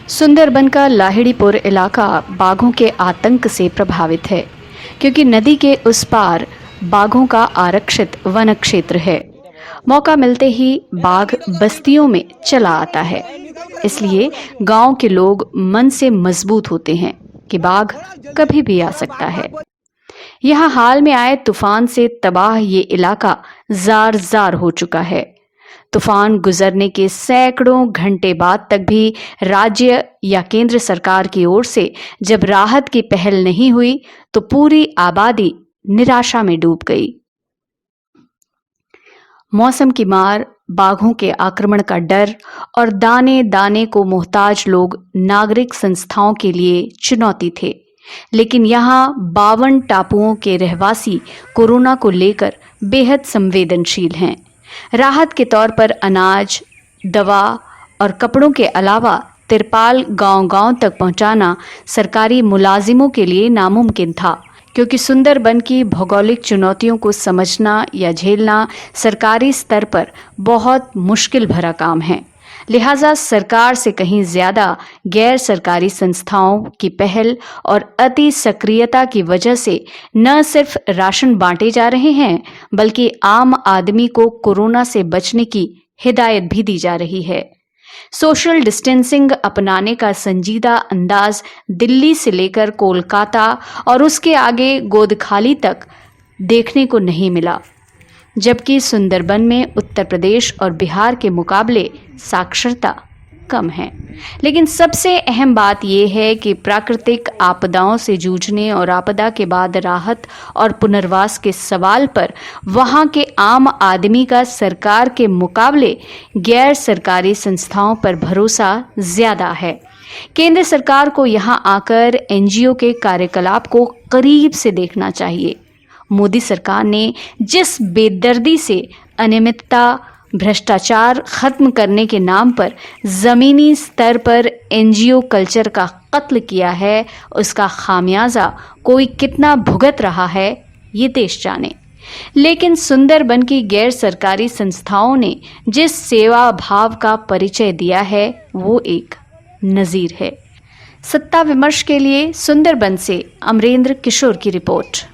सुंदरबन का लाहिड़ीपुर इलाका बाघों के आतंक से प्रभावित है, क्योंकि नदी के उस पार बाघों का आरक्षित वन क्षेत्र है। मौका मिलते ही बाघ बस्तियों में चला आता है। इसलिए गांव के लोग मन से मजबूत होते हैं कि बाघ कभी भी आ सकता है। यहाँ हाल में आए तूफान से तबाह ये इलाका जार जार हो चुका है। तूफान गुजरने के सैकड़ों घंटे बाद तक भी राज्य या केंद्र सरकार की ओर से जब राहत की पहल नहीं हुई तो पूरी आबादी निराशा में डूब गई। मौसम की मार, बाघों के आक्रमण का डर और दाने दाने को मोहताज लोग नागरिक संस्थाओं के लिए चुनौती थे। लेकिन यहाँ 52 टापुओं के रहवासी कोरोना को लेकर बेहद संवेदनशील हैं। राहत के तौर पर अनाज, दवा और कपड़ों के अलावा तिरपाल गांव-गांव तक पहुंचाना सरकारी मुलाजिमों के लिए नामुमकिन था, क्योंकि सुंदरबन की भौगोलिक चुनौतियों को समझना या झेलना सरकारी स्तर पर बहुत मुश्किल भरा काम है। लिहाजा सरकार से कहीं ज्यादा गैर सरकारी संस्थाओं की पहल और अति सक्रियता की वजह से न सिर्फ राशन बांटे जा रहे हैं, बल्कि आम आदमी को कोरोना से बचने की हिदायत भी दी जा रही है। सोशल डिस्टेंसिंग अपनाने का संजीदा अंदाज दिल्ली से लेकर कोलकाता और उसके आगे गोदखाली तक देखने को नहीं मिला, जबकि सुंदरबन में उत्तर प्रदेश और बिहार के मुकाबले साक्षरता कम है। लेकिन सबसे अहम बात यह है कि प्राकृतिक आपदाओं से जूझने और आपदा के बाद राहत और पुनर्वास के सवाल पर वहां के आम आदमी का सरकार के मुकाबले गैर सरकारी संस्थाओं पर भरोसा ज्यादा है। केंद्र सरकार को यहां आकर एनजीओ के कार्यकलाप को करीब से देखना चाहिए। मोदी सरकार ने जिस बेदर्दी से अनियमितता, भ्रष्टाचार खत्म करने के नाम पर जमीनी स्तर पर एनजीओ कल्चर का कत्ल किया है, उसका खामियाजा कोई कितना भुगत रहा है ये देश जाने। लेकिन सुंदरबन की गैर सरकारी संस्थाओं ने जिस सेवा भाव का परिचय दिया है वो एक नजीर है। सत्ता विमर्श के लिए सुंदरबन से अमरेंद्र किशोर की रिपोर्ट।